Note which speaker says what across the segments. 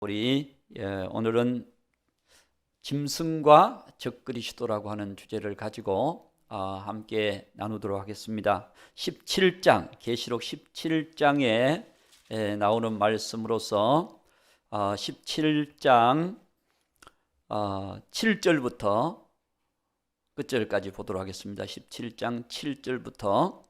Speaker 1: 우리 오늘은 짐승과 적그리스도라고 하는 주제를 가지고 함께 나누도록 하겠습니다. 17장 계시록 17장에 나오는 말씀으로서 17장 7절부터 끝절까지 보도록 하겠습니다. 17장 7절부터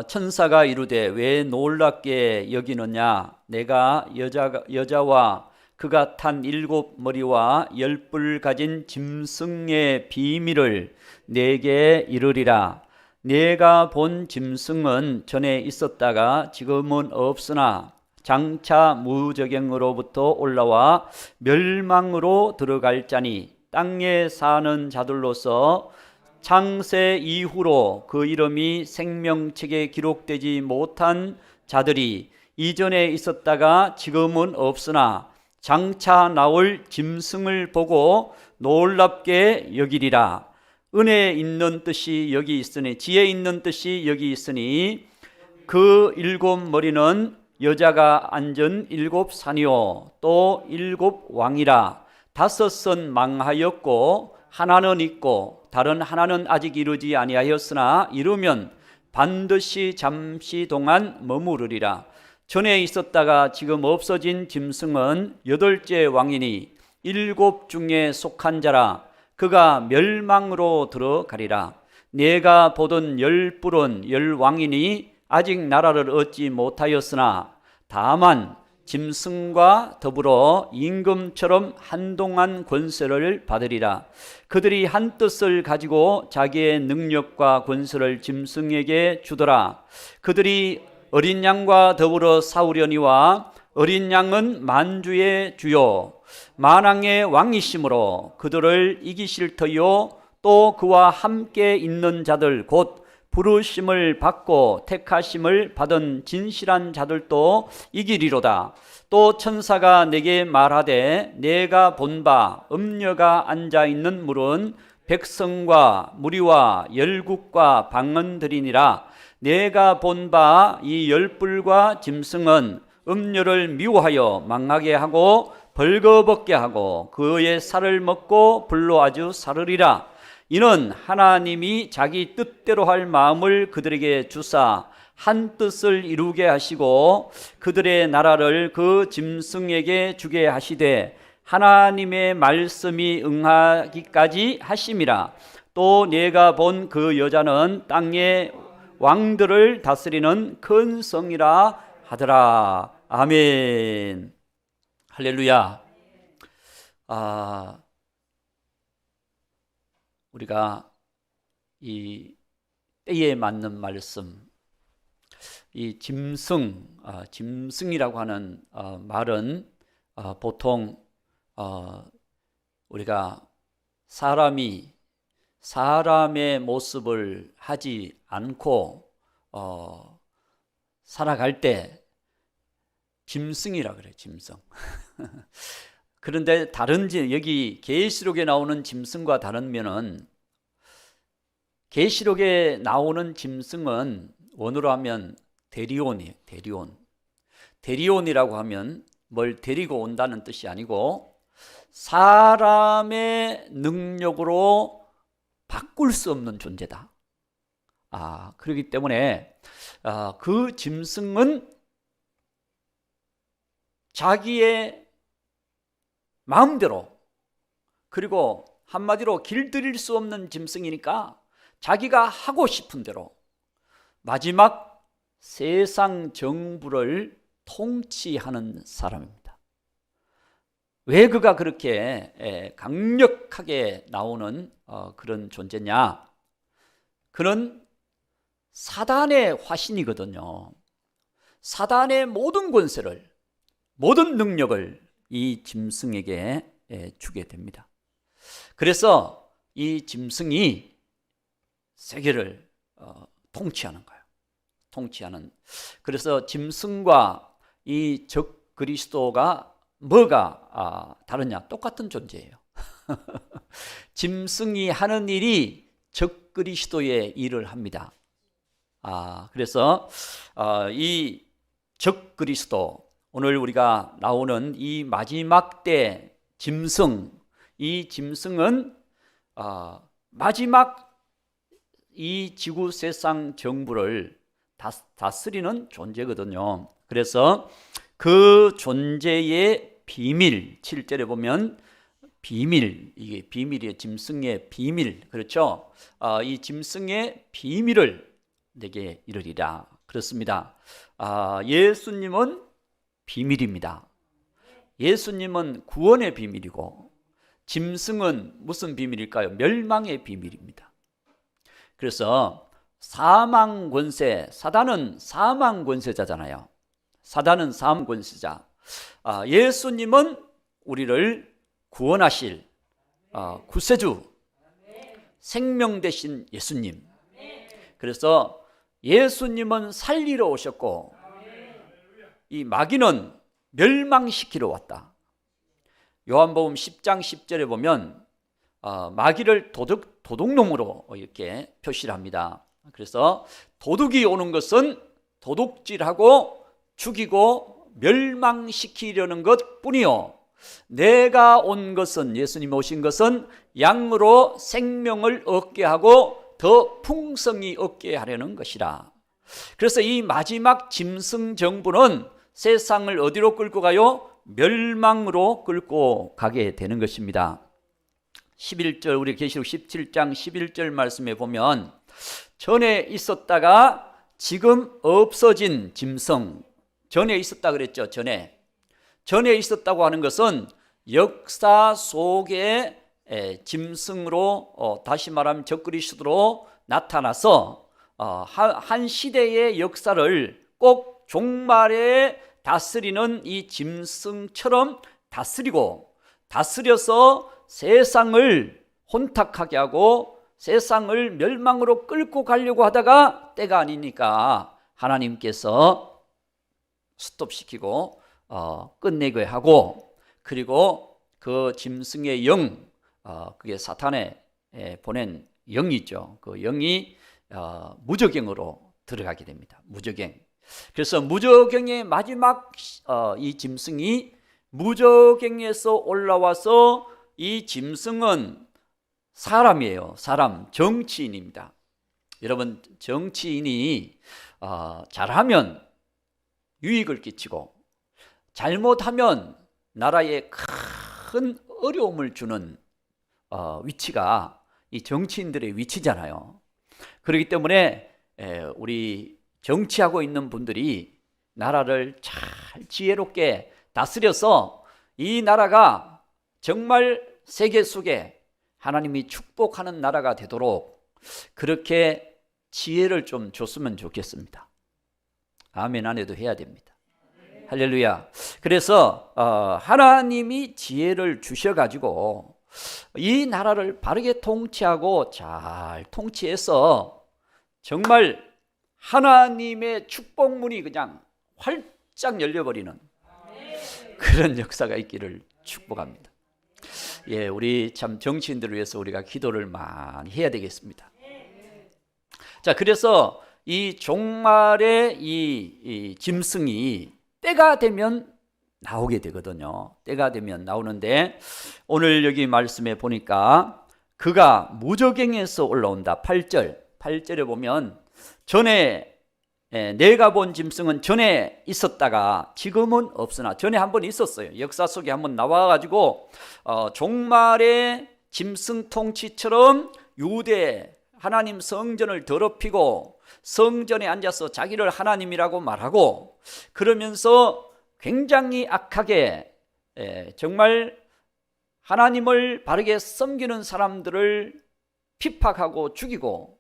Speaker 1: 천사가 이르되 왜 놀랍게 여기느냐? 내가 여자와 그가 탄 7머리와 10뿔 가진 짐승의 비밀을 내게 이르리라. 내가 본 짐승은 전에 있었다가 지금은 없으나 장차 무저갱으로부터 올라와 멸망으로 들어갈 자니 땅에 사는 자들로서 창세 이후로 그 이름이 생명책에 기록되지 못한 자들이 이전에 있었다가 지금은 없으나 장차 나올 짐승을 보고 놀랍게 여기리라. 은혜 있는 뜻이 여기 있으니, 지혜 있는 뜻이 여기 있으니 그 7머리는 여자가 앉은 7산이요 또 7왕이라. 5은 망하였고 하나는 있고 다른 하나는 아직 이르지 아니하였으나 이르면 반드시 잠시 동안 머무르리라. 전에 있었다가 지금 없어진 짐승은 8째 왕이니 7 중에 속한 자라. 그가 멸망으로 들어가리라. 내가 보던 10뿔은 10왕이니 아직 나라를 얻지 못하였으나 다만 짐승과 더불어 임금처럼 한동안 권세를 받으리라. 그들이 한 뜻을 가지고 자기의 능력과 권세를 짐승에게 주더라. 그들이 어린 양과 더불어 싸우려니와 어린 양은 만주의 주요 만왕의 왕이시므로 그들을 이기실 터요 또 그와 함께 있는 자들 곧 부르심을 받고 택하심을 받은 진실한 자들도 이기리로다. 또 천사가 내게 말하되 내가 본 바 음녀가 앉아있는 물은 백성과 무리와 열국과 방언들이니라. 내가 본 바 이 10뿔과 짐승은 음녀를 미워하여 망하게 하고 벌거벗게 하고 그의 살을 먹고 불로 아주 사르리라. 이는 하나님이 자기 뜻대로 할 마음을 그들에게 주사 한 뜻을 이루게 하시고 그들의 나라를 그 짐승에게 주게 하시되 하나님의 말씀이 응하기까지 하심이라. 또 내가 본 그 여자는 땅의 왕들을 다스리는 큰 성이라 하더라. 아멘. 할렐루야. 우리가 이 때에 맞는 말씀, 이 짐승이라고 하는 말은 보통 우리가 사람의 모습을 하지 않고 살아갈 때 짐승이라 그래요. 짐승. 그런데 여기 계시록에 나오는 짐승과 다른 면은 계시록에 나오는 짐승은 원어로 하면 데리온이에요. 데리온이라고 하면 뭘 데리고 온다는 뜻이 아니고 사람의 능력으로 바꿀 수 없는 존재다. 그렇기 때문에 그 짐승은 자기의 마음대로, 그리고 한마디로 길들일 수 없는 짐승이니까 자기가 하고 싶은 대로 마지막 세상 정부를 통치하는 사람입니다. 왜 그가 그렇게 강력하게 나오는 그런 존재냐? 그는 사단의 화신이거든요. 사단의 모든 권세를, 모든 능력을 이 짐승에게 주게 됩니다. 그래서 이 짐승이 세계를 통치하는 거예요. 그래서 짐승과 이 적그리스도가 뭐가 다르냐? 똑같은 존재예요. 짐승이 하는 일이 적그리스도의 일을 합니다. 그래서 이 적그리스도, 오늘 우리가 나오는 이 마지막 때 짐승, 이 짐승은 마지막 이 지구 세상 정부를 다스리는 존재거든요. 그래서 그 존재의 비밀, 7절에 보면 비밀, 이게 비밀이에요. 짐승의 비밀, 그렇죠? 이 짐승의 비밀을 내게 이르리라. 그렇습니다. 예수님은 비밀입니다. 예수님은 구원의 비밀이고, 짐승은 무슨 비밀일까요? 멸망의 비밀입니다. 그래서 사망 권세, 사단은 사망 권세자잖아요. 사단은 사망 권세자. 예수님은 우리를 구원하실 구세주, 생명 되신 예수님. 그래서 예수님은 살리러 오셨고, 이 마귀는 멸망시키러 왔다. 요한복음 10장 10절에 보면 마귀를 도둑놈으로 이렇게 표시를 합니다. 그래서 도둑이 오는 것은 도둑질하고 죽이고 멸망시키려는 것 뿐이요, 내가 온 것은, 예수님 오신 것은 양으로 생명을 얻게 하고 더 풍성히 얻게 하려는 것이라. 그래서 이 마지막 짐승 정부는 세상을 어디로 끌고 가요? 멸망으로 끌고 가게 되는 것입니다. 11절, 우리 계시록 17장 11절 말씀에 보면 전에 있었다가 지금 없어진 짐승, 전에 있었다 그랬죠. 전에 있었다고 하는 것은 역사 속에 짐승으로, 다시 말하면 적그리스도로 나타나서 한 시대의 역사를 꼭 종말에 다스리는 이 짐승처럼 다스려서 세상을 혼탁하게 하고 세상을 멸망으로 끌고 가려고 하다가 때가 아니니까 하나님께서 스톱시키고 끝내게 하고, 그리고 그 짐승의 영, 그게 사탄에 보낸 영이죠. 그 영이 무저갱으로 들어가게 됩니다. 무저갱. 그래서 무저갱의 마지막 이 짐승이 무저갱에서 올라와서, 이 짐승은 사람이에요. 사람, 정치인입니다. 여러분, 정치인이 잘하면 유익을 끼치고 잘못하면 나라에 큰 어려움을 주는 위치가 이 정치인들의 위치잖아요. 그렇기 때문에 우리 정치하고 있는 분들이 나라를 잘 지혜롭게 다스려서 이 나라가 정말 세계 속에 하나님이 축복하는 나라가 되도록 그렇게 지혜를 좀 줬으면 좋겠습니다. 아멘 안 해도 해야 됩니다. 할렐루야. 그래서 하나님이 지혜를 주셔가지고 이 나라를 바르게 통치하고 잘 통치해서 정말 하나님의 축복문이 그냥 활짝 열려버리는 그런 역사가 있기를 축복합니다. 예, 우리 참 정치인들을 위해서 우리가 기도를 많이 해야 되겠습니다. 자, 그래서 이 종말의 이 짐승이 때가 되면 나오게 되거든요. 때가 되면 나오는데, 오늘 여기 말씀에 보니까 그가 무저갱에서 올라온다. 8절에 보면 전에 내가 본 짐승은 전에 있었다가 지금은 없으나, 전에 한번 있었어요. 역사 속에 한번 나와가지고 종말의 짐승 통치처럼 유대 하나님 성전을 더럽히고 성전에 앉아서 자기를 하나님이라고 말하고, 그러면서 굉장히 악하게 정말 하나님을 바르게 섬기는 사람들을 핍박하고 죽이고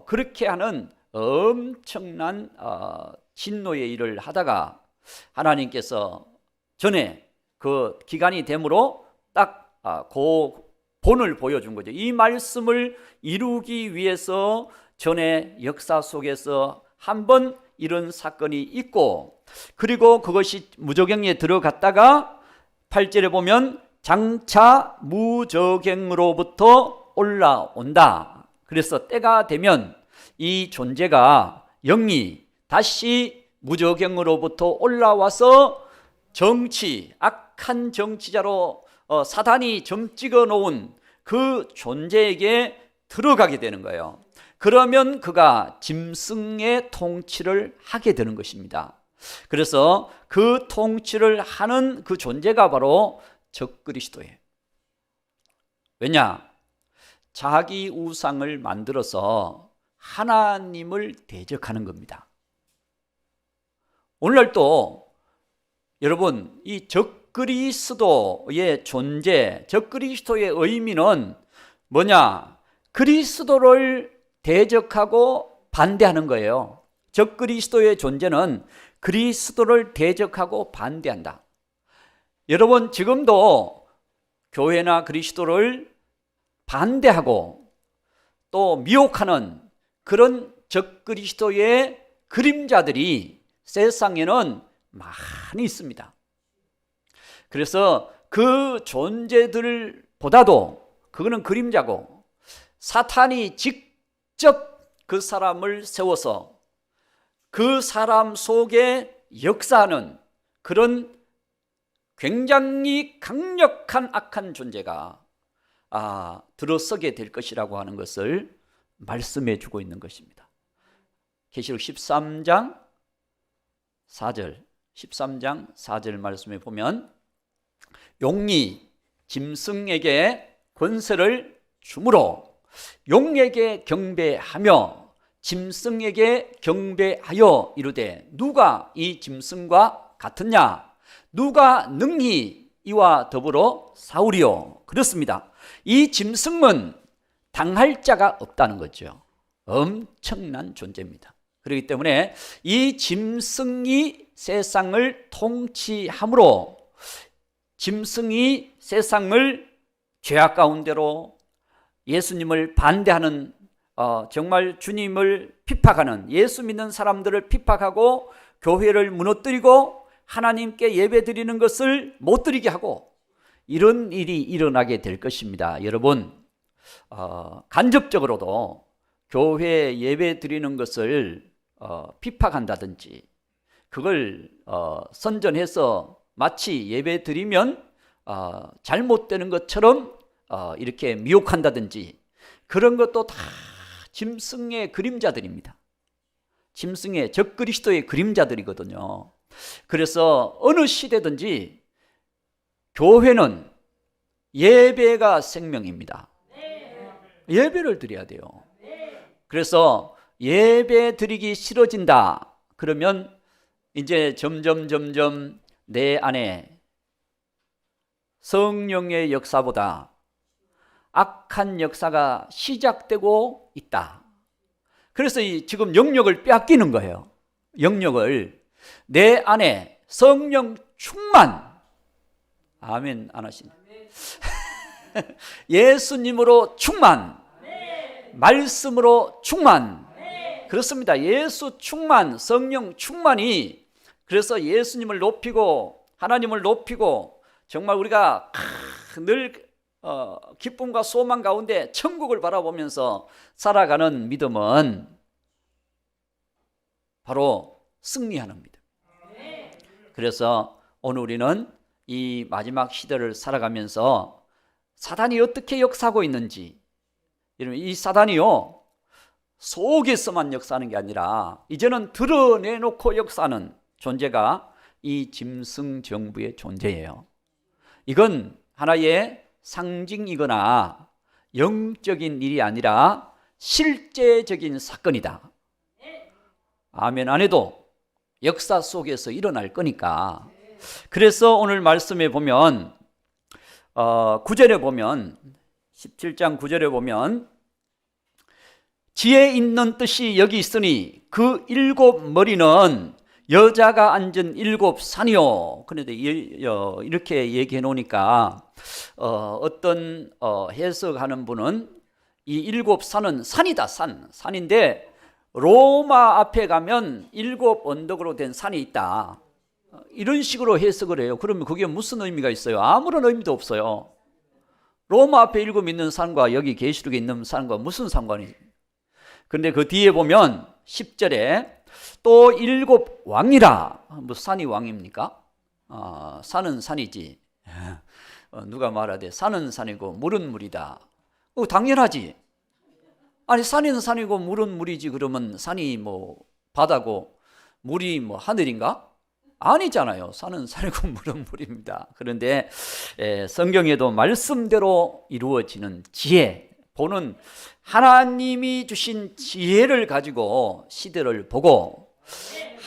Speaker 1: 그렇게 하는 엄청난 진노의 일을 하다가 하나님께서 전에 그 기간이 되므로 딱 그 본을 보여준 거죠. 이 말씀을 이루기 위해서 전에 역사 속에서 한번 이런 사건이 있고, 그리고 그것이 무저갱에 들어갔다가 8절에 보면 장차 무저갱으로부터 올라온다. 그래서 때가 되면 이 존재가, 영이 다시 무저갱으로부터 올라와서 악한 정치자로 사단이 점 찍어 놓은 그 존재에게 들어가게 되는 거예요. 그러면 그가 짐승의 통치를 하게 되는 것입니다. 그래서 그 통치를 하는 그 존재가 바로 적그리스도예요. 왜냐? 자기 우상을 만들어서 하나님을 대적하는 겁니다. 오늘날도 여러분, 이 적그리스도의 존재, 적그리스도의 의미는 뭐냐? 그리스도를 대적하고 반대하는 거예요. 적그리스도의 존재는 그리스도를 대적하고 반대한다. 여러분, 지금도 교회나 그리스도를 반대하고 또 미혹하는 그런 적그리스도의 그림자들이 세상에는 많이 있습니다. 그래서 그 존재들보다도 그거는 그림자고, 사탄이 직접 그 사람을 세워서 그 사람 속에 역사하는 그런 굉장히 강력한 악한 존재가 들어서게 될 것이라고 하는 것을 말씀해 주고 있는 것입니다. 계시록 13장 4절 말씀에 보면 용이 짐승에게 권세를 주므로 용에게 경배하며 짐승에게 경배하여 이르되 누가 이 짐승과 같으냐? 누가 능히 이와 더불어 싸우리요? 그렇습니다. 이 짐승은 당할 자가 없다는 거죠. 엄청난 존재입니다. 그렇기 때문에 이 짐승이 세상을 통치함으로 짐승이 세상을 죄악 가운데로 예수님을 반대하는 정말 주님을 핍박하는, 예수 믿는 사람들을 핍박하고 교회를 무너뜨리고 하나님께 예배드리는 것을 못 드리게 하고 이런 일이 일어나게 될 것입니다. 여러분, 간접적으로도 교회 예배드리는 것을 핍박한다든지 그걸 선전해서 마치 예배드리면 잘못되는 것처럼 이렇게 미혹한다든지 그런 것도 다 짐승의 그림자들입니다. 짐승의 적그리스도의 그림자들이거든요. 그래서 어느 시대든지 교회는 예배가 생명입니다. 예배를 드려야 돼요. 그래서 예배 드리기 싫어진다 그러면 이제 점점 내 안에 성령의 역사보다 악한 역사가 시작되고 있다. 그래서 지금 영역을 빼앗기는 거예요. 영역을 내 안에 성령 충만, 아멘 안 하시네. 예수님으로 충만, 말씀으로 충만. 그렇습니다. 예수 충만, 성령 충만이, 그래서 예수님을 높이고 하나님을 높이고 정말 우리가 늘 기쁨과 소망 가운데 천국을 바라보면서 살아가는 믿음은 바로 승리하는 믿음. 그래서 오늘 우리는 이 마지막 시대를 살아가면서 사단이 어떻게 역사하고 있는지, 여러분, 이 사단이요 속에서만 역사하는 게 아니라 이제는 드러내놓고 역사하는 존재가 이 짐승 정부의 존재예요. 이건 하나의 상징이거나 영적인 일이 아니라 실제적인 사건이다. 아멘 안 해도 역사 속에서 일어날 거니까. 그래서 오늘 말씀에 보면 9절에 보면 17장 9절에 보면 지혜 있는 뜻이 여기 있으니 그 7 머리는 여자가 앉은 7 산이요. 그런데 이렇게 얘기해 놓으니까 어떤 해석하는 분은 이 7 산은 산이다, 산인데 로마 앞에 가면 7 언덕으로 된 산이 있다. 이런 식으로 해석을 해요. 그러면 그게 무슨 의미가 있어요? 아무런 의미도 없어요. 로마 앞에 7 있는 산과 여기 계시록에 있는 산과 무슨 상관이? 근데 그 뒤에 보면 10절에 또 일곱 왕이라. 뭐 산이 왕입니까? 산은 산이지. 누가 말하되 산은 산이고 물은 물이다. 당연하지. 아니 산은 산이고 물은 물이지. 그러면 산이 뭐 바다고 물이 뭐 하늘인가? 아니잖아요. 산은 산이고 물은 물입니다. 그런데 성경에도 말씀대로 이루어지는 지혜, 보는 하나님이 주신 지혜를 가지고 시대를 보고,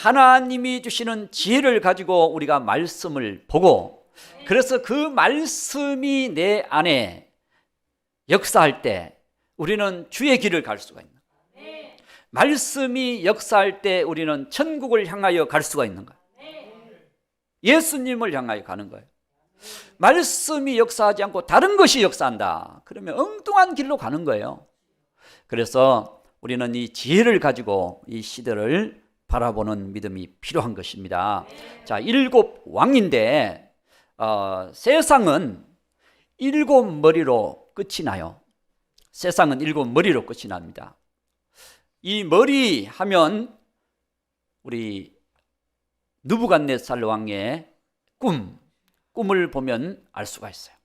Speaker 1: 하나님이 주시는 지혜를 가지고 우리가 말씀을 보고, 그래서 그 말씀이 내 안에 역사할 때 우리는 주의 길을 갈 수가 있는 거예요. 말씀이 역사할 때 우리는 천국을 향하여 갈 수가 있는 거예요. 예수님을 향하여 가는 거예요. 말씀이 역사하지 않고 다른 것이 역사한다. 그러면 엉뚱한 길로 가는 거예요. 그래서 우리는 이 지혜를 가지고 이 시대를 바라보는 믿음이 필요한 것입니다. 자, 일곱 왕인데 세상은 일곱 머리로 끝이 나요. 세상은 일곱 머리로 끝이 납니다. 이 머리 하면 우리 느부갓네살 왕의 꿈을 보면 알 수가 있어요.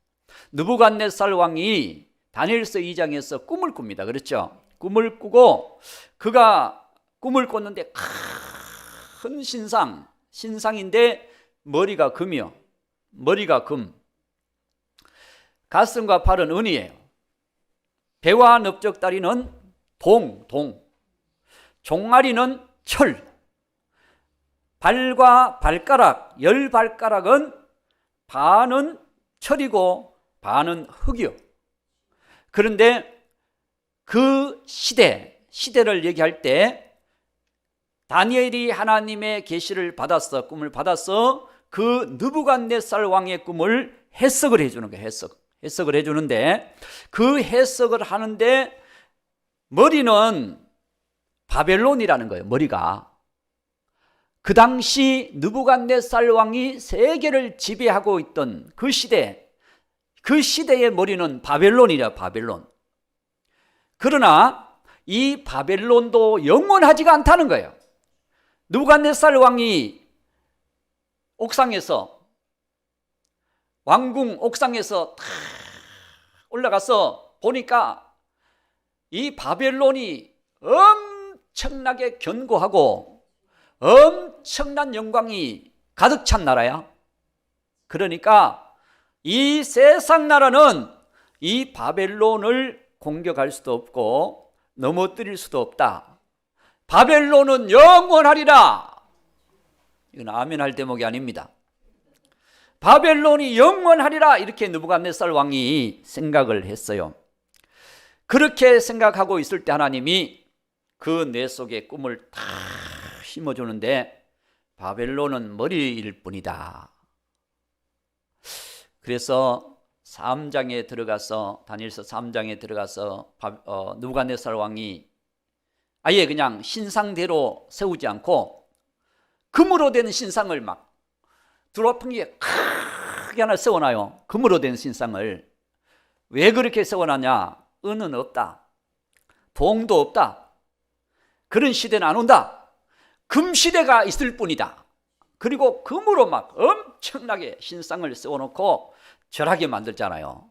Speaker 1: 느부갓네살 왕이 다니엘서 2장에서 꿈을 꿉니다. 그렇죠? 꿈을 꾸고 그가 꿈을 꿨는데 큰 신상인데 머리가 금이요. 머리가 금. 가슴과 팔은 은이에요. 배와 넓적다리는 동. 종아리는 철. 발과 발가락, 10발가락은 반은 철이고 반은 흙이요. 그런데 그 시대를 얘기할 때 다니엘이 하나님의 계시를 받았어, 꿈을 받았어. 그 느부갓네살 왕의 꿈을 해석을 해주는 거예요. 해석을 해주는데 그 해석을 하는데 머리는 바벨론이라는 거예요. 머리가. 그 당시 느부갓네살 왕이 세계를 지배하고 있던 그 시대의 머리는 바벨론이라. 바벨론. 그러나 이 바벨론도 영원하지가 않다는 거예요. 느부갓네살 왕이 옥상에서, 왕궁 옥상에서 탁 올라가서 보니까 이 바벨론이 엄청나게 견고하고 엄청난 영광이 가득 찬 나라야. 그러니까 이 세상 나라는 이 바벨론을 공격할 수도 없고 넘어뜨릴 수도 없다. 바벨론은 영원하리라. 이건 아멘 할 대목이 아닙니다. 바벨론이 영원하리라. 이렇게 느부갓네살 왕이 생각을 했어요. 그렇게 생각하고 있을 때 하나님이 그 뇌 속에 꿈을 다 심어주는데 바벨론은 머리일 뿐이다. 그래서 3장에 들어가서, 다니엘서 3장에 들어가서 느부갓네살 왕이 아예 그냥 신상대로 세우지 않고 금으로 된 신상을 막 두루뭉게 크게 하나 세워놔요. 금으로 된 신상을. 왜 그렇게 세워놨냐? 은은 없다. 동도 없다. 그런 시대는 안 온다. 금시대가 있을 뿐이다. 그리고 금으로 막 엄청나게 신상을 세워놓고 절하게 만들잖아요.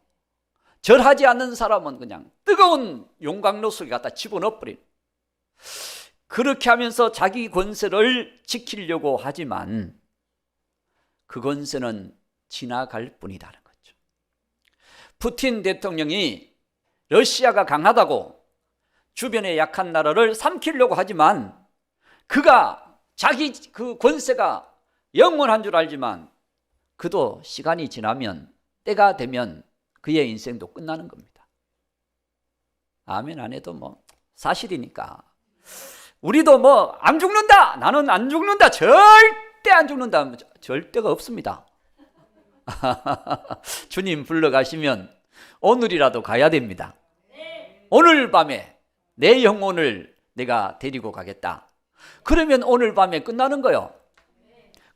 Speaker 1: 절하지 않는 사람은 그냥 뜨거운 용광로 속에 갖다 집어넣어버린. 그렇게 하면서 자기 권세를 지키려고 하지만 그 권세는 지나갈 뿐이라는 거죠. 푸틴 대통령이 러시아가 강하다고 주변의 약한 나라를 삼키려고 하지만 그가 자기 그 권세가 영원한 줄 알지만 그도 시간이 지나면, 때가 되면 그의 인생도 끝나는 겁니다. 아멘 안 해도 뭐 사실이니까. 우리도 뭐 안 죽는다, 나는 안 죽는다, 절대 안 죽는다, 절대가 없습니다. 주님 불러가시면 오늘이라도 가야 됩니다. 오늘 밤에 내 영혼을 내가 데리고 가겠다. 그러면 오늘 밤에 끝나는 거요.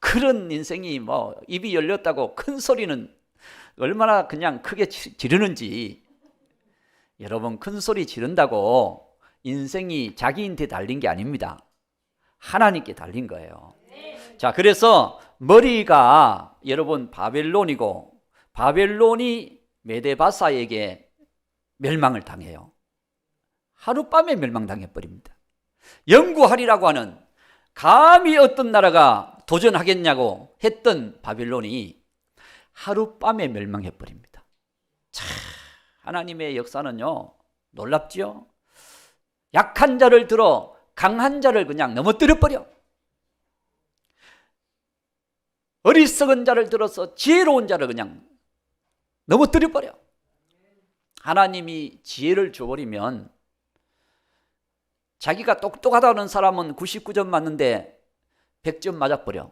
Speaker 1: 그런 인생이 뭐 입이 열렸다고 큰 소리는 얼마나 그냥 크게 지르는지. 여러분, 큰 소리 지른다고 인생이 자기한테 달린 게 아닙니다. 하나님께 달린 거예요. 자, 그래서 머리가 여러분 바벨론이고, 바벨론이 메데바사에게 멸망을 당해요. 하룻밤에 멸망당해 버립니다. 영구하리라고 하는, 감히 어떤 나라가 도전하겠냐고 했던 바벨론이 하룻밤에 멸망해 버립니다. 자, 하나님의 역사는요 놀랍지요. 약한 자를 들어 강한 자를 그냥 넘어뜨려 버려. 어리석은 자를 들어서 지혜로운 자를 그냥 넘어뜨려 버려. 하나님이 지혜를 줘버리면, 자기가 똑똑하다는 사람은 99점 맞는데 100점 맞아버려.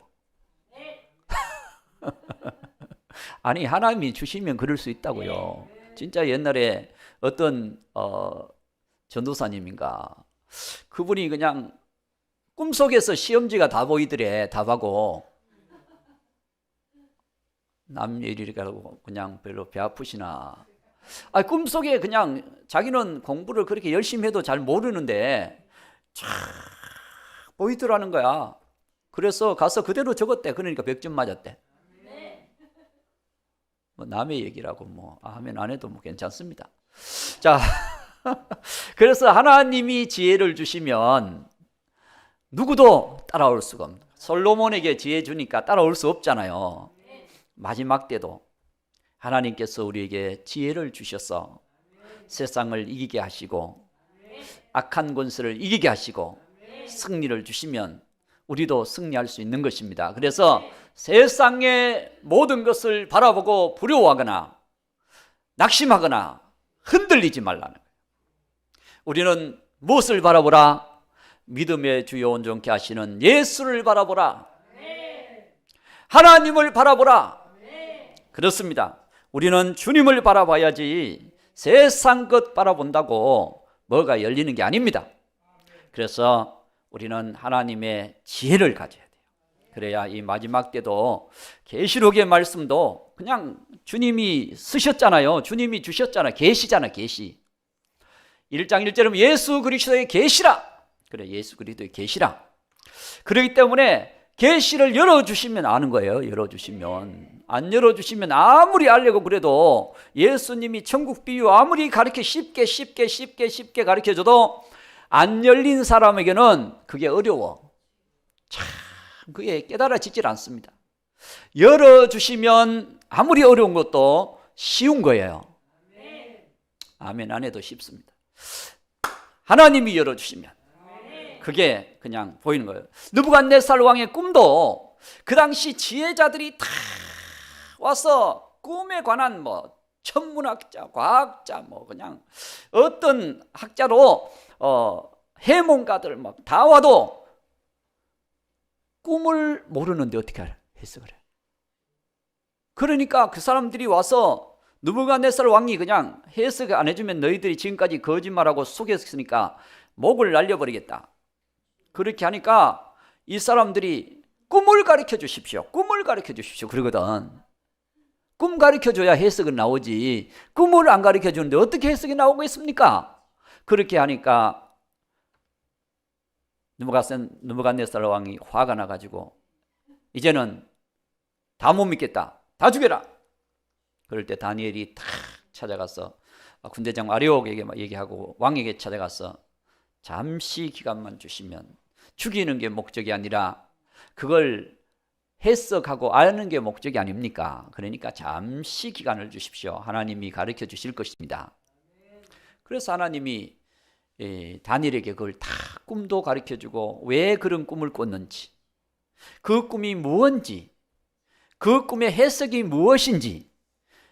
Speaker 1: 아니, 하나님이 주시면 그럴 수 있다고요. 진짜 옛날에 어떤 전도사님인가, 그분이 그냥 꿈속에서 시험지가 다 보이더래. 답하고. 남 일이라고 그냥 별로 배 아프시나. 꿈속에 그냥 자기는 공부를 그렇게 열심히 해도 잘 모르는데 쫙 보이더라는 거야. 그래서 가서 그대로 적었대. 그러니까 100점 맞았대. 뭐 남의 얘기라고 뭐 하면 안 해도 뭐 괜찮습니다. 자, 그래서 하나님이 지혜를 주시면 누구도 따라올 수가 없는, 솔로몬에게 지혜 주니까 따라올 수 없잖아요. 마지막 때도 하나님께서 우리에게 지혜를 주셔서 세상을 이기게 하시고 악한 권세를 이기게 하시고 승리를 주시면 우리도 승리할 수 있는 것입니다. 그래서 세상의 모든 것을 바라보고 두려워하거나 낙심하거나 흔들리지 말라는 거예요. 우리는 무엇을 바라보라? 믿음의 주요 온전케 하시는 예수를 바라보라. 하나님을 바라보라. 그렇습니다. 우리는 주님을 바라봐야지 세상 것 바라본다고 뭐가 열리는 게 아닙니다. 그래서 우리는 하나님의 지혜를 가져야 돼요. 그래야 이 마지막 때도 계시록의 말씀도 그냥 주님이 쓰셨잖아요. 주님이 주셨잖아요. 계시잖아요. 계시. 1장 1절은 예수 그리스도의 계시라. 그래, 예수 그리스도의 계시라. 그렇기 때문에 계시를 열어주시면 아는 거예요. 열어주시면. 안 열어주시면 아무리 알려고 그래도, 예수님이 천국 비유 아무리 가르쳐 쉽게 가르쳐줘도 안 열린 사람에게는 그게 어려워. 참 그게 깨달아지질 않습니다. 열어주시면 아무리 어려운 것도 쉬운 거예요. 아멘. 안 해도 쉽습니다. 하나님이 열어주시면 그게 그냥 보이는 거예요. 느부갓네살 왕의 꿈도 그 당시 지혜자들이 다 와서 꿈에 관한 뭐 천문학자, 과학자, 뭐 그냥 어떤 학자로 해몽가들 막 다 와도 꿈을 모르는데 어떻게 해석을 해? 그러니까 그 사람들이 와서 느부갓네살 왕이 그냥 해석 안 해주면 너희들이 지금까지 거짓말하고 속였으니까 목을 날려버리겠다. 그렇게 하니까 이 사람들이 꿈을 가르쳐 주십시오. 꿈을 가르쳐 주십시오. 그러거든. 꿈 가르쳐 줘야 해석은 나오지. 꿈을 안 가르쳐 주는데 어떻게 해석이 나오겠습니까? 그렇게 하니까 느부갓네살 왕이 화가 나가지고 이제는 다 못 믿겠다. 다 죽여라. 그럴 때 다니엘이 탁 찾아가서 군대장 아리옥에게 얘기하고 왕에게 찾아가서 잠시 기간만 주시면, 죽이는 게 목적이 아니라 그걸 해석하고 아는 게 목적이 아닙니까? 그러니까 잠시 기간을 주십시오. 하나님이 가르쳐 주실 것입니다. 그래서 하나님이 다니엘에게 그걸 다 꿈도 가르쳐 주고 왜 그런 꿈을 꿨는지, 그 꿈이 무엇인지, 그 꿈의 해석이 무엇인지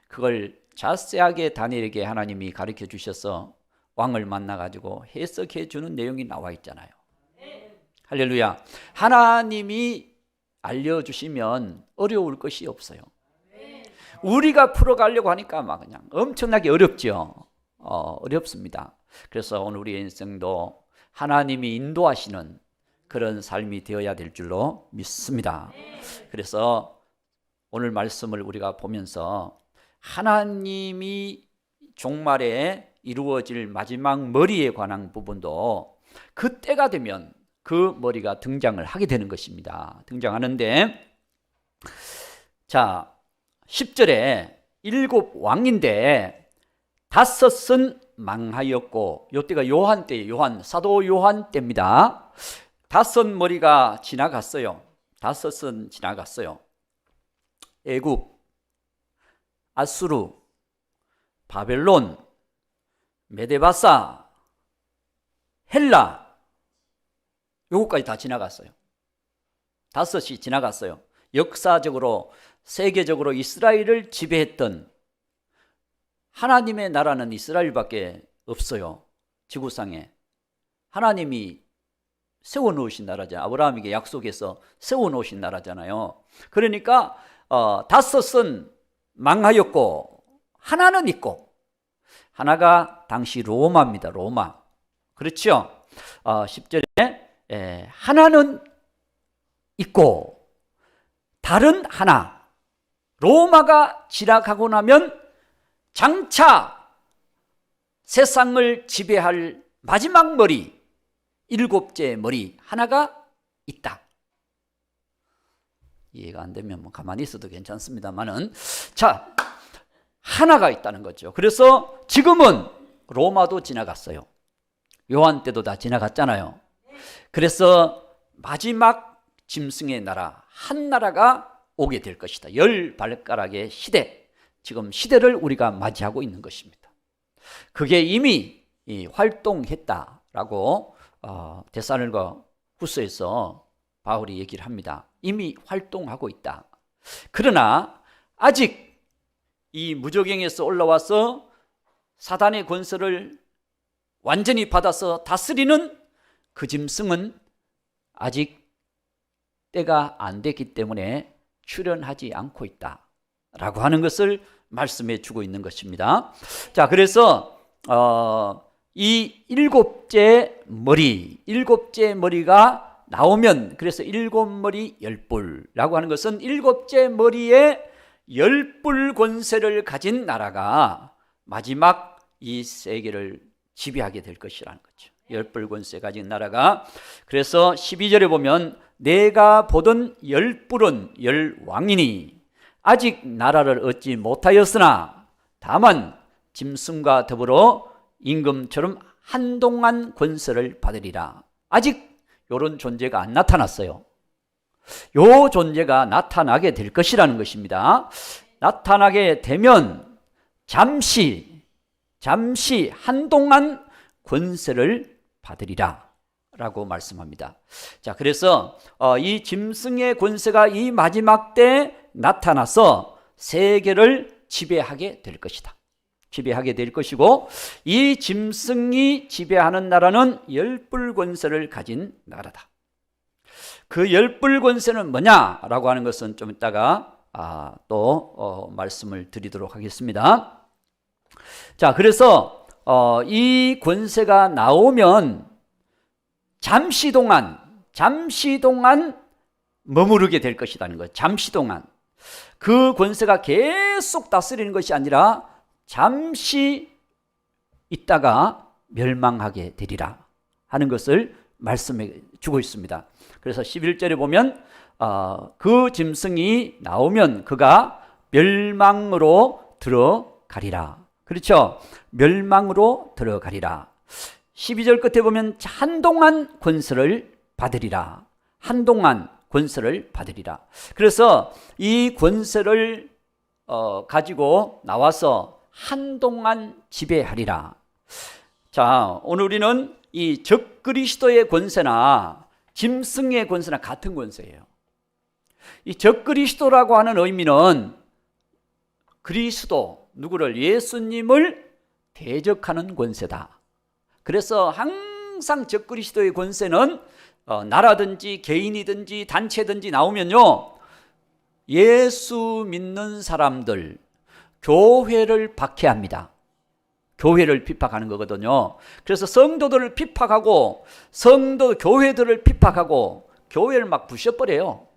Speaker 1: 그걸 자세하게 다니엘에게 하나님이 가르쳐 주셔서 왕을 만나가지고 해석해 주는 내용이 나와 있잖아요. 할렐루야. 하나님이 알려주시면 어려울 것이 없어요. 우리가 풀어가려고 하니까 막 그냥 엄청나게 어렵죠. 어렵습니다. 그래서 오늘 우리의 인생도 하나님이 인도하시는 그런 삶이 되어야 될 줄로 믿습니다. 그래서 오늘 말씀을 우리가 보면서 하나님이 종말에 이루어질 마지막 머리에 관한 부분도 그때가 되면 그 머리가 등장을 하게 되는 것입니다. 등장하는데, 자, 10절에 일곱 왕인데 다섯은 망하였고, 요때가 요한 때예요. 요한, 사도 요한 때입니다. 다섯 머리가 지나갔어요. 다섯은 지나갔어요. 애굽, 아수르, 바벨론, 메데바사, 헬라, 요거까지 다 지나갔어요. 다섯이 지나갔어요. 역사적으로 세계적으로 이스라엘을 지배했던, 하나님의 나라는 이스라엘밖에 없어요. 지구상에. 하나님이 세워놓으신 나라잖아요. 아브라함에게 약속해서 세워놓으신 나라잖아요. 그러니까 다섯은 망하였고 하나는 있고, 하나가 당시 로마입니다. 로마. 그렇죠? 10절에 하나는 있고 다른 하나, 로마가 지나가고 나면 장차 세상을 지배할 마지막 머리, 일곱째 머리 하나가 있다. 이해가 안 되면 뭐 가만히 있어도 괜찮습니다만은, 자, 하나가 있다는 거죠. 그래서 지금은 로마도 지나갔어요. 요한 때도 다 지나갔잖아요. 그래서 마지막 짐승의 나라, 한 나라가 오게 될 것이다. 열 발가락의 시대, 지금 시대를 우리가 맞이하고 있는 것입니다. 그게 이미 활동했다라고 데살로니가 후서에서 바울이 얘기를 합니다. 이미 활동하고 있다. 그러나 아직 이 무저갱에서 올라와서 사단의 권세를 완전히 받아서 다스리는 그 짐승은 아직 때가 안 됐기 때문에 출현하지 않고 있다라고 하는 것을 말씀해 주고 있는 것입니다. 자, 그래서 이 일곱째 머리가 나오면, 그래서 일곱 머리 열뿔라고 하는 것은 일곱째 머리에 열뿔 권세를 가진 나라가 마지막 이 세계를 지배하게 될 것이라는 거죠. 열뿔 권세 가진 나라가. 그래서 12절에 보면 내가 보던 열뿔은 열왕이니 아직 나라를 얻지 못하였으나 다만 짐승과 더불어 임금처럼 한동안 권세를 받으리라. 아직 이런 존재가 안 나타났어요. 요 존재가 나타나게 될 것이라는 것입니다. 나타나게 되면 잠시 한동안 권세를 받으리라 라고 말씀합니다. 자, 그래서 이 짐승의 권세가 이 마지막 때 나타나서 세계를 지배하게 될 것이다. 지배하게 될 것이고, 이 짐승이 지배하는 나라는 열불 권세를 가진 나라다. 그 열불 권세는 뭐냐라고 하는 것은 좀 이따가 또 말씀을 드리도록 하겠습니다. 자, 그래서 이 권세가 나오면 잠시 동안 머무르게 될 것이라는 거예요. 잠시 동안. 그 권세가 계속 다스리는 것이 아니라 잠시 있다가 멸망하게 되리라 하는 것을 말씀해 주고 있습니다. 그래서 11절에 보면 그 짐승이 나오면 그가 멸망으로 들어가리라. 그렇죠? 멸망으로 들어가리라. 12절 끝에 보면 한동안 권세를 받으리라. 한동안 권세를 받으리라. 그래서 이 권세를 가지고 나와서 한동안 지배하리라. 자, 오늘 우리는 이 적그리스도의 권세나 짐승의 권세나 같은 권세예요. 이 적그리스도라고 하는 의미는 그리스도, 누구를? 예수님을 대적하는 권세다. 그래서 항상 적그리스도의 권세는 나라든지 개인이든지 단체든지 나오면요, 예수 믿는 사람들, 교회를 박해합니다. 교회를 비판하는 거거든요. 그래서 성도들을 비판하고 교회들을 비판하고 교회를 막 부셔버려요.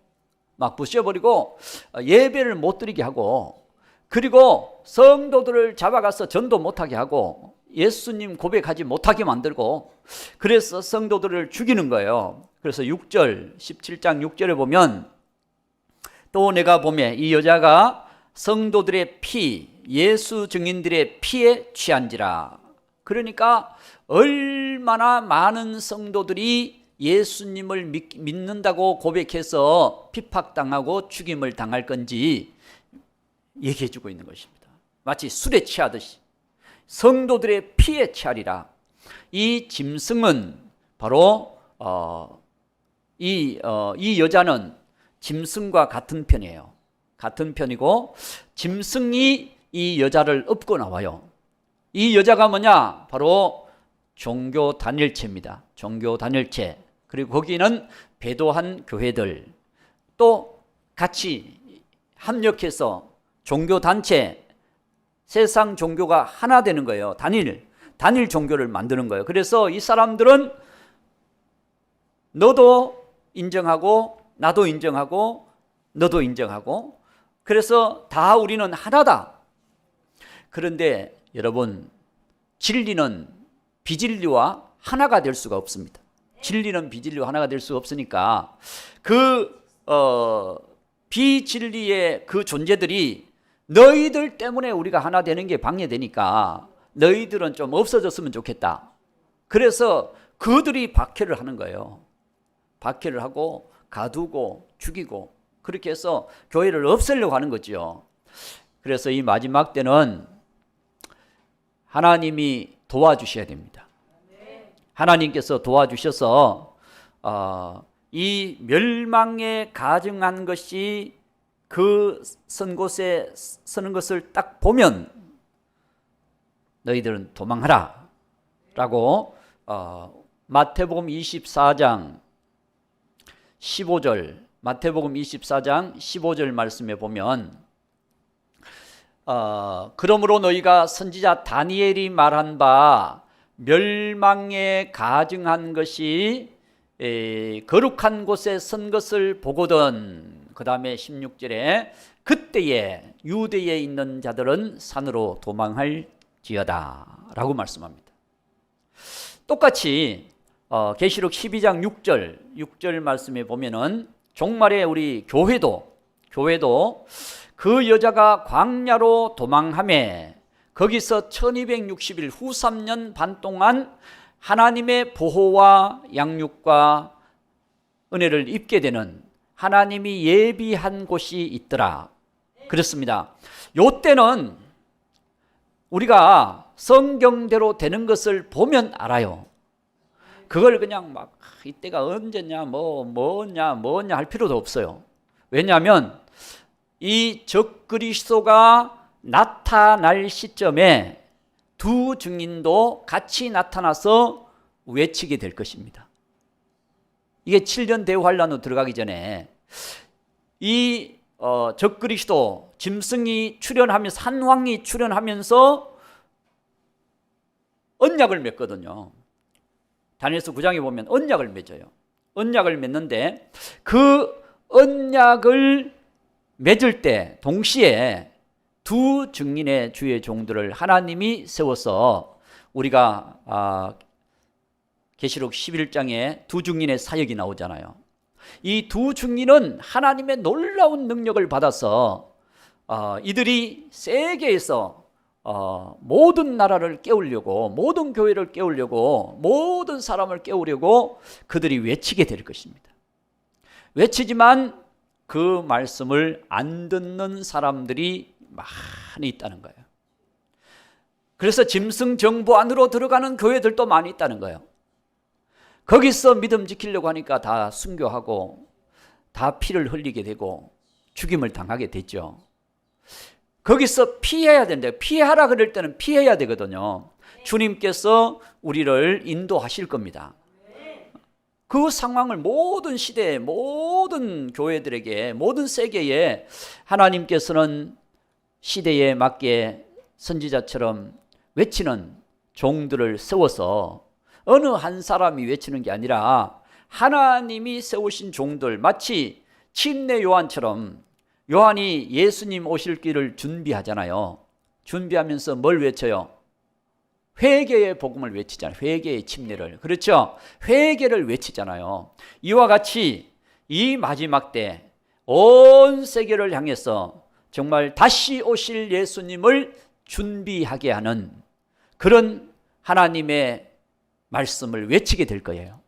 Speaker 1: 막 부셔버리고 예배를 못 드리게 하고, 그리고 성도들을 잡아가서 전도 못하게 하고 예수님 고백하지 못하게 만들고 그래서 성도들을 죽이는 거예요. 그래서 6절 17장 6절에 보면 또 내가 보매 이 여자가 성도들의 피 예수 증인들의 피에 취한지라. 그러니까 얼마나 많은 성도들이 예수님을 믿는다고 고백해서 핍박당하고 죽임을 당할 건지 얘기해 주고 있는 것입니다. 마치 술에 취하듯이 성도들의 피에 취하리라. 이 짐승은 바로 이 여자는 짐승과 같은 편이에요. 같은 편이고 짐승이 이 여자를 업고 나와요. 이 여자가 뭐냐? 바로 종교 단일체입니다. 종교 단일체. 그리고 거기는 배도한 교회들 또 같이 합력해서 종교 단체 세상 종교가 하나 되는 거예요. 단일 종교를 만드는 거예요. 그래서 이 사람들은 너도 인정하고 나도 인정하고 너도 인정하고 그래서 다 우리는 하나다. 그런데 여러분 진리는 비진리와 하나가 될 수가 없습니다. 진리는 비진리와 하나가 될 수가 없으니까 그 비진리의 그 존재들이 너희들 때문에 우리가 하나 되는 게 방해되니까 너희들은 좀 없어졌으면 좋겠다. 그래서 그들이 박해를 하는 거예요. 박해를 하고 가두고 죽이고 그렇게 해서 교회를 없애려고 하는 거죠. 그래서 이 마지막 때는 하나님이 도와주셔야 됩니다. 하나님께서 도와주셔서 이 멸망에 가증한 것이 그 선 곳에 서는 것을 딱 보면 너희들은 도망하라 라고 마태복음 24장 15절 마태복음 24장 15절 말씀에 보면 그러므로 너희가 선지자 다니엘이 말한 바 멸망에 가증한 것이 거룩한 곳에 선 것을 보거든. 그 다음에 16절에 그때에 유대에 있는 자들은 산으로 도망할지어다 라고 말씀합니다. 똑같이 계시록 12장 6절 말씀에 보면은 종말에 우리 교회도 그 여자가 광야로 도망하매 거기서 1260일 후 3년 반 동안 하나님의 보호와 양육과 은혜를 입게 되는 하나님이 예비한 곳이 있더라. 그렇습니다. 요때는 우리가 성경대로 되는 것을 보면 알아요. 그걸 그냥 막 이때가 언제냐 뭐냐 할 필요도 없어요. 왜냐하면 이 적그리스도가 나타날 시점에 두 증인도 같이 나타나서 외치게 될 것입니다. 이게 7년 대환란으로 들어가기 전에 이 적그리스도 짐승이 출현하면서 산왕이 출현하면서 언약을 맺거든요. 다니엘서 9장에 보면 언약을 맺어요. 언약을 맺는데 그 언약을 맺을 때 동시에 두 증인의 주의 종들을 하나님이 세워서 우리가 계시록 11장에 두 증인의 사역이 나오잖아요. 이 두 증인은 하나님의 놀라운 능력을 받아서 이들이 세계에서 모든 나라를 깨우려고 모든 교회를 깨우려고 모든 사람을 깨우려고 그들이 외치게 될 것입니다. 외치지만 그 말씀을 안 듣는 사람들이 많이 있다는 거예요. 그래서 짐승 정부 안으로 들어가는 교회들도 많이 있다는 거예요. 거기서 믿음 지키려고 하니까 다 순교하고 다 피를 흘리게 되고 죽임을 당하게 됐죠. 거기서 피해야 되는데 피하라 그럴 때는 피해야 되거든요. 주님께서 우리를 인도하실 겁니다. 그 상황을 모든 시대에 모든 교회들에게 모든 세계에 하나님께서는 시대에 맞게 선지자처럼 외치는 종들을 세워서 어느 한 사람이 외치는 게 아니라 하나님이 세우신 종들 마치 침례 요한처럼 요한이 예수님 오실 길을 준비하잖아요. 준비하면서 뭘 외쳐요? 회개의 복음을 외치잖아요. 회개의 침례를. 그렇죠? 회개를 외치잖아요. 이와 같이 이 마지막 때 온 세계를 향해서 정말 다시 오실 예수님을 준비하게 하는 그런 하나님의 말씀을 외치게 될 거예요.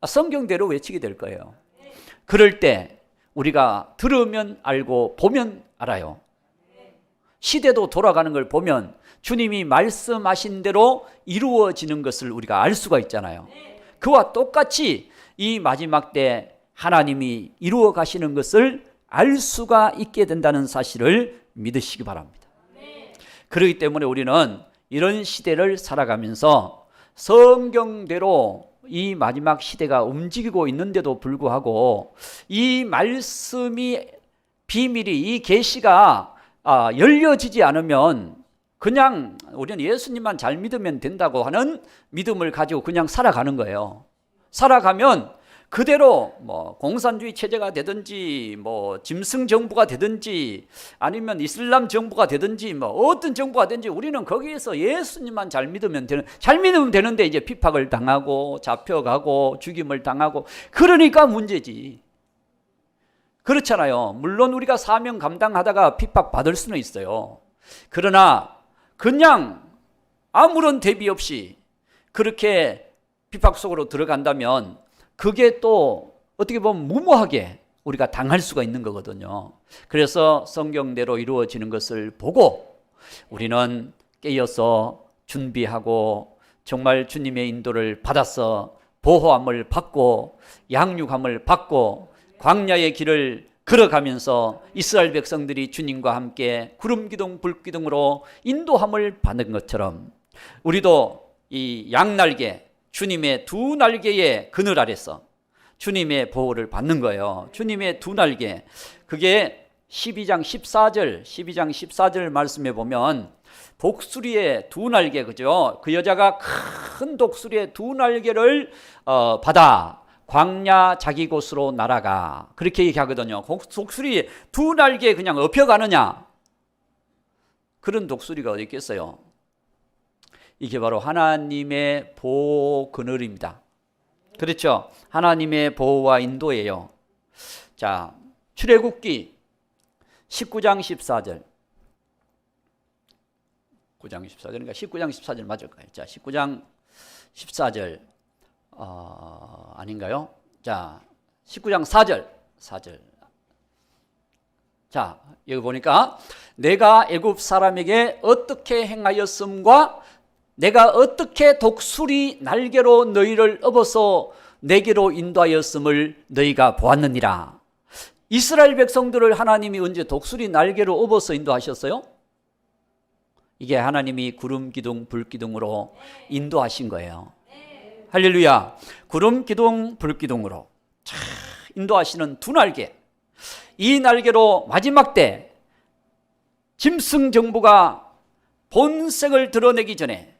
Speaker 1: 성경대로 외치게 될 거예요. 그럴 때 우리가 들으면 알고 보면 알아요. 시대도 돌아가는 걸 보면 주님이 말씀하신 대로 이루어지는 것을 우리가 알 수가 있잖아요. 그와 똑같이 이 마지막 때 하나님이 이루어 가시는 것을 알 수가 있게 된다는 사실을 믿으시기 바랍니다. 그렇기 때문에 우리는 이런 시대를 살아가면서 성경대로 이 마지막 시대가 움직이고 있는데도 불구하고 이 말씀이 비밀이 이 계시가 열려지지 않으면 그냥 우리는 예수님만 잘 믿으면 된다고 하는 믿음을 가지고 그냥 살아가는 거예요. 살아가면 그대로 뭐 공산주의 체제가 되든지 뭐 짐승 정부가 되든지 아니면 이슬람 정부가 되든지 뭐 어떤 정부가 되든지 우리는 거기에서 예수님만 잘 믿으면 되는데 이제 핍박을 당하고 잡혀가고 죽임을 당하고 그러니까 문제지. 그렇잖아요. 물론 우리가 사명 감당하다가 핍박받을 수는 있어요. 그러나 그냥 아무런 대비 없이 그렇게 핍박 속으로 들어간다면 그게 또 어떻게 보면 무모하게 우리가 당할 수가 있는 거거든요. 그래서 성경대로 이루어지는 것을 보고 우리는 깨어서 준비하고 정말 주님의 인도를 받아서 보호함을 받고 양육함을 받고 광야의 길을 걸어가면서 이스라엘 백성들이 주님과 함께 구름기둥 불기둥으로 인도함을 받는 것처럼 우리도 이 양날개 주님의 두 날개의 그늘 아래서 주님의 보호를 받는 거예요. 주님의 두 날개. 그게 12장 14절 말씀해 보면 독수리의 두 날개, 그죠? 그 여자가 큰 독수리의 두 날개를 받아 광야 자기 곳으로 날아가. 그렇게 얘기하거든요. 독수리 두 날개 그냥 엎혀가느냐? 그런 독수리가 어디 있겠어요? 이게 바로 하나님의 보호 그늘입니다. 그렇죠? 하나님의 보호와 인도예요. 자, 출애굽기 19장 14절. 9장 14절인가? 19장 14절 맞을 거예요. 자, 19장 14절 아닌가요? 자, 19장 4절. 자, 여기 보니까 내가 애굽 사람에게 어떻게 행하였음과 내가 어떻게 독수리 날개로 너희를 업어서 내게로 인도하였음을 너희가 보았느니라. 이스라엘 백성들을 하나님이 언제 독수리 날개로 업어서 인도하셨어요? 이게 하나님이 구름 기둥 불 기둥으로 인도하신 거예요. 할렐루야. 구름 기둥 불 기둥으로 인도하시는 두 날개. 이 날개로 마지막 때 짐승 정부가 본색을 드러내기 전에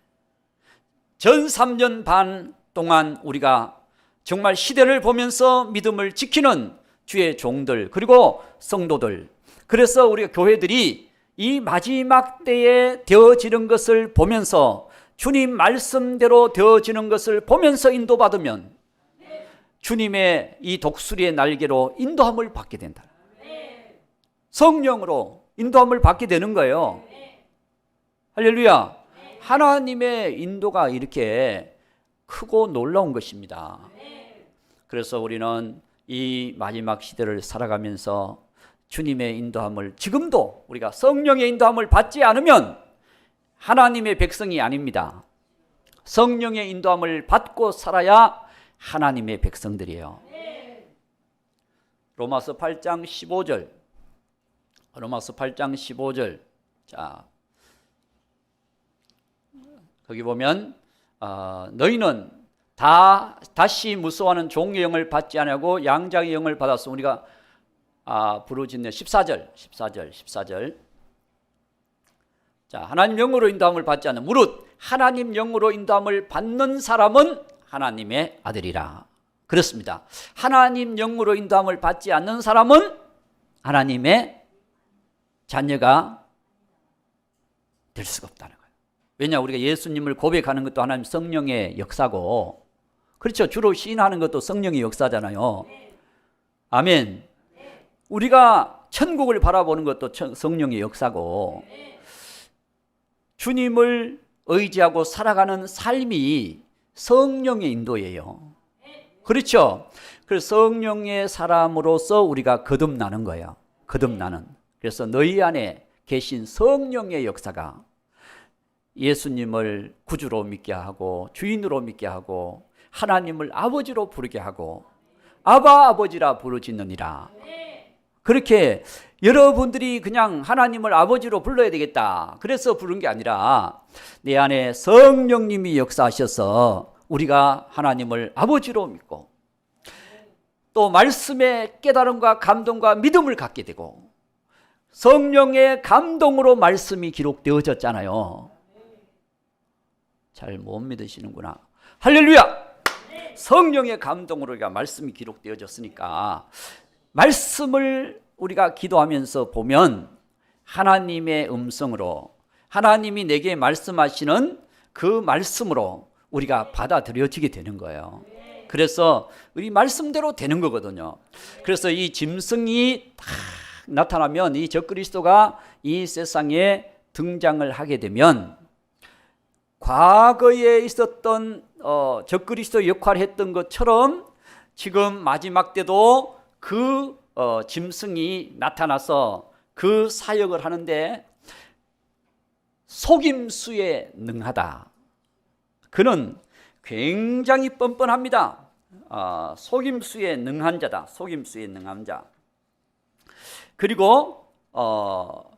Speaker 1: 전 3년 반 동안 우리가 정말 시대를 보면서 믿음을 지키는 주의 종들 그리고 성도들, 그래서 우리가 교회들이 이 마지막 때에 되어지는 것을 보면서 주님 말씀대로 되어지는 것을 보면서 인도받으면 주님의 이 독수리의 날개로 인도함을 받게 된다. 성령으로 인도함을 받게 되는 거예요. 할렐루야. 하나님의 인도가 이렇게 크고 놀라운 것입니다. 그래서 우리는 이 마지막 시대를 살아가면서 주님의 인도함을 지금도 우리가 성령의 인도함을 받지 않으면 하나님의 백성이 아닙니다. 성령의 인도함을 받고 살아야 하나님의 백성들이에요. 로마서 8장 15절. 로마서 8장 15절. 자, 거기 보면 너희는 다시 무서워하는 종의 영을 받지 아니하고 양자의 영을 받았어. 우리가 부르짖는 14절. 자, 하나님 영으로 인도함을 받지 않는 무릇 하나님 영으로 인도함을 받는 사람은 하나님의 아들이라. 그렇습니다. 하나님 영으로 인도함을 받지 않는 사람은 하나님의 자녀가 될 수가 없다는 거예요. 왜냐, 우리가 예수님을 고백하는 것도 하나님 성령의 역사고, 그렇죠. 주로 시인하는 것도 성령의 역사잖아요. 아멘. 우리가 천국을 바라보는 것도 성령의 역사고, 주님을 의지하고 살아가는 삶이 성령의 인도예요. 그렇죠. 그래서 성령의 사람으로서 우리가 거듭나는 거예요. 거듭나는. 그래서 너희 안에 계신 성령의 역사가 예수님을 구주로 믿게 하고 주인으로 믿게 하고 하나님을 아버지로 부르게 하고 아바 아버지라 부르짖느니라. 그렇게 여러분들이 그냥 하나님을 아버지로 불러야 되겠다 그래서 부른 게 아니라 내 안에 성령님이 역사하셔서 우리가 하나님을 아버지로 믿고 또 말씀의 깨달음과 감동과 믿음을 갖게 되고 성령의 감동으로 말씀이 기록되어졌잖아요. 잘 못 믿으시는구나. 할렐루야. 성령의 감동으로 우리가 말씀이 기록되어졌으니까 말씀을 우리가 기도하면서 보면 하나님의 음성으로 하나님이 내게 말씀하시는 그 말씀으로 우리가 받아들여지게 되는 거예요. 그래서 우리 말씀대로 되는 거거든요. 그래서 이 짐승이 딱 나타나면 이 적그리스도가 이 세상에 등장을 하게 되면 과거에 있었던 적그리스도 역할을 했던 것처럼 지금 마지막 때도 그 짐승이 나타나서 그 사역을 하는데 속임수에 능하다. 그는 굉장히 뻔뻔합니다. 속임수에 능한 자다. 속임수에 능한 자. 그리고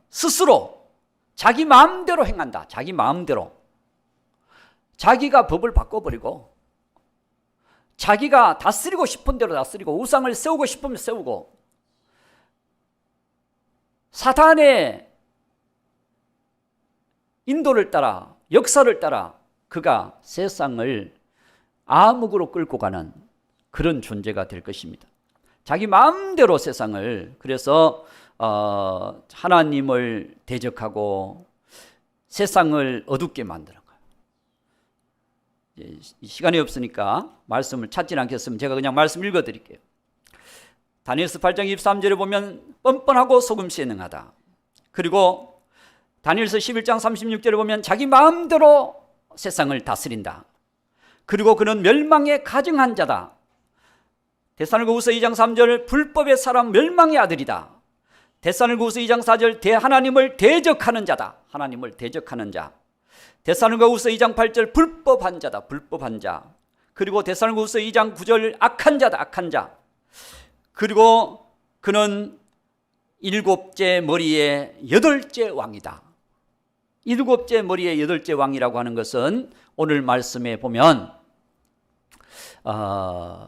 Speaker 1: 스스로 자기 마음대로 행한다. 자기 마음대로. 자기가 법을 바꿔버리고 자기가 다스리고 싶은 대로 다스리고 우상을 세우고 싶으면 세우고 사탄의 인도를 따라 역사를 따라 그가 세상을 암흑으로 끌고 가는 그런 존재가 될 것입니다. 자기 마음대로 세상을 그래서 하나님을 대적하고 세상을 어둡게 만드는 거예요. 시간이 없으니까 말씀을 찾지 않겠으면 제가 그냥 말씀 읽어드릴게요. 다니엘서 8장 23절에 보면 뻔뻔하고 속임수에 능하다. 그리고 다니엘서 11장 36절에 보면 자기 마음대로 세상을 다스린다. 그리고 그는 멸망에 가증한 자다. 데살로니가후서 2장 3절 불법의 사람 멸망의 아들이다. 데살로니가후서 2장 4절 대하나님을 대적하는 자다. 하나님을 대적하는 자. 데살로니가후서 2장 8절 불법한 자다. 불법한 자. 그리고 데살로니가후서 2장 9절 악한 자다. 악한 자. 그리고 그는 일곱째 머리에 여덟째 왕이다. 일곱째 머리에 여덟째 왕이라고 하는 것은 오늘 말씀에 보면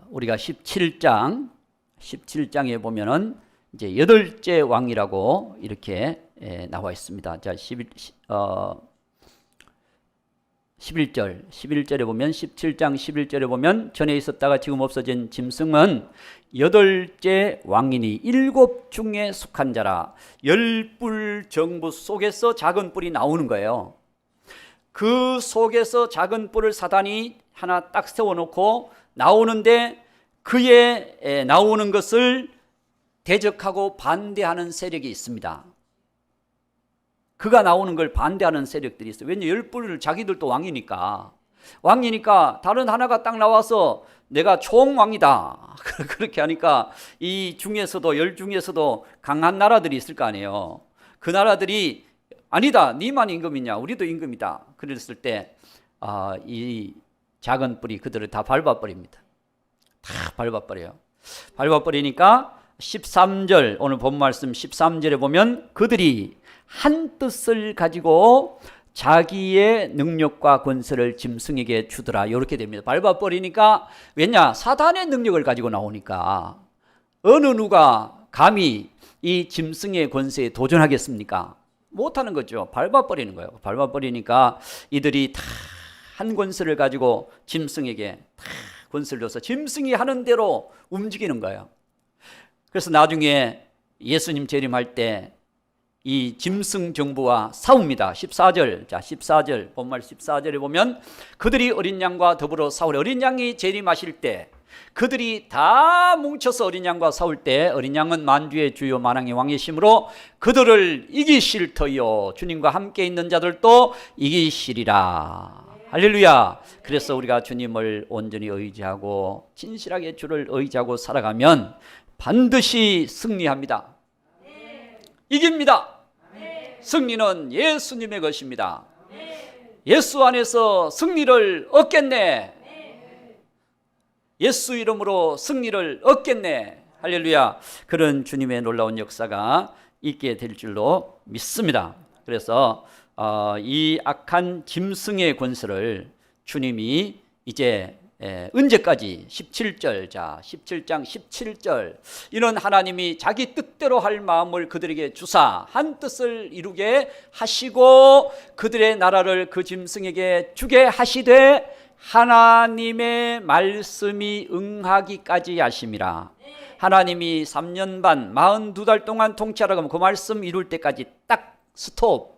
Speaker 1: 우리가 17장에 보면은 이제 여덟째 왕이라고 이렇게 나와 있습니다. 자, 11절에 보면 17장 11절에 보면 전에 있었다가 지금 없어진 짐승은 여덟째 왕이니 일곱 중에 속한 자라. 열뿔 정부 속에서 작은 뿔이 나오는 거예요. 그 속에서 작은 뿔을 사단이 하나 딱 세워놓고 나오는데 그에 나오는 것을 대적하고 반대하는 세력이 있습니다. 그가 나오는 걸 반대하는 세력들이 있어요. 왜냐하면 열뿔을 자기들도 왕이니까 다른 하나가 딱 나와서 내가 총왕이다 그렇게 하니까 이 중에서도 열 중에서도 강한 나라들이 있을 거 아니에요. 그 나라들이 아니다 니만 임금이냐 우리도 임금이다 그랬을 때 이 작은 뿔이 그들을 다 밟아버립니다. 다 밟아버려요. 밟아버리니까 13절 오늘 본 말씀 13절에 보면 그들이 한 뜻을 가지고 자기의 능력과 권세를 짐승에게 주더라. 이렇게 됩니다. 밟아버리니까 왜냐? 사단의 능력을 가지고 나오니까 어느 누가 감히 이 짐승의 권세에 도전하겠습니까? 못하는 거죠. 밟아버리는 거예요. 밟아버리니까 이들이 다 한 권세를 가지고 짐승에게 다 권세를 줘서 짐승이 하는 대로 움직이는 거예요. 그래서 나중에 예수님 재림할 때 이 짐승 정부와 싸웁니다. 14절, 자 14절, 본말 14절에 보면 그들이 어린 양과 더불어 싸우려. 어린 양이 재림하실 때 그들이 다 뭉쳐서 어린 양과 싸울 때 어린 양은 만주의 주요 만왕의 왕이심으로 그들을 이기실 터이요 주님과 함께 있는 자들도 이기시리라. 할렐루야. 그래서 우리가 주님을 온전히 의지하고 진실하게 주를 의지하고 살아가면 반드시 승리합니다. 이깁니다. 승리는 예수님의 것입니다. 예수 안에서 승리를 얻겠네. 예수 이름으로 승리를 얻겠네. 할렐루야. 그런 주님의 놀라운 역사가 있게 될 줄로 믿습니다. 그래서 이 악한 짐승의 권세를 주님이 이제 언제까지 17절, 자 17장 17절, 이런 하나님이 자기 뜻대로 할 마음을 그들에게 주사 한 뜻을 이루게 하시고 그들의 나라를 그 짐승에게 주게 하시되 하나님의 말씀이 응하기까지 하심이라. 하나님이 3년 반 42달 동안 통치하라고 하면 그 말씀 이룰 때까지 딱 스톱.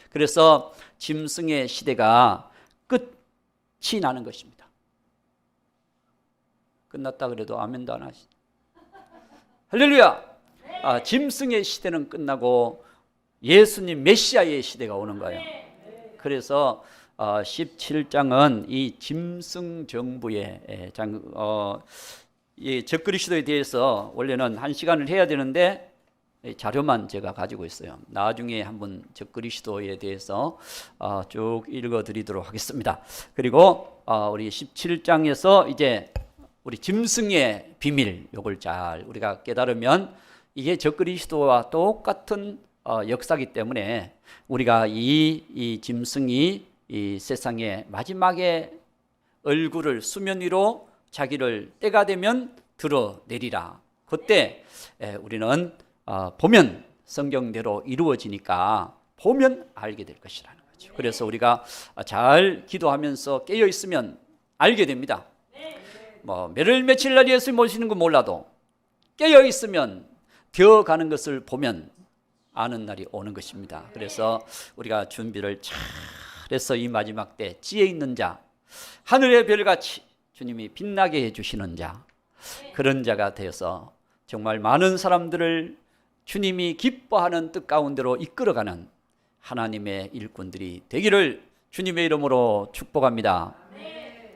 Speaker 1: 그래서 짐승의 시대가 끝이 나는 것입니다. 끝났다 그래도 아멘도 안 하시. 할렐루야. 짐승의 시대는 끝나고 예수님 메시아의 시대가 오는 거예요. 그래서 17장은 이 짐승 정부의 이 적그리스도에 대해서 원래는 1시간을 해야 되는데 자료만 제가 가지고 있어요. 나중에 한번 적그리스도에 대해서 쭉 읽어드리도록 하겠습니다. 그리고 우리 17장에서 이제 우리 짐승의 비밀, 요걸 잘 우리가 깨달으면 이게 적그리스도와 똑같은 역사이기 때문에 우리가 이 짐승이 이 세상의 마지막에 얼굴을 수면 위로 자기를 때가 되면 드러내리라. 그때 우리는 보면 성경대로 이루어지니까 보면 알게 될 것이라는 거죠. 그래서 우리가 잘 기도하면서 깨어 있으면 알게 됩니다. 뭐 매일 며칠 날 예수님 오시는 거 몰라도 깨어 있으면 되어가는 것을 보면 아는 날이 오는 것입니다. 그래서 우리가 준비를 잘해서 이 마지막 때 지혜 있는 자, 하늘의 별같이 주님이 빛나게 해주시는 자, 그런 자가 되어서 정말 많은 사람들을 주님이 기뻐하는 뜻 가운데로 이끌어가는 하나님의 일꾼들이 되기를 주님의 이름으로 축복합니다.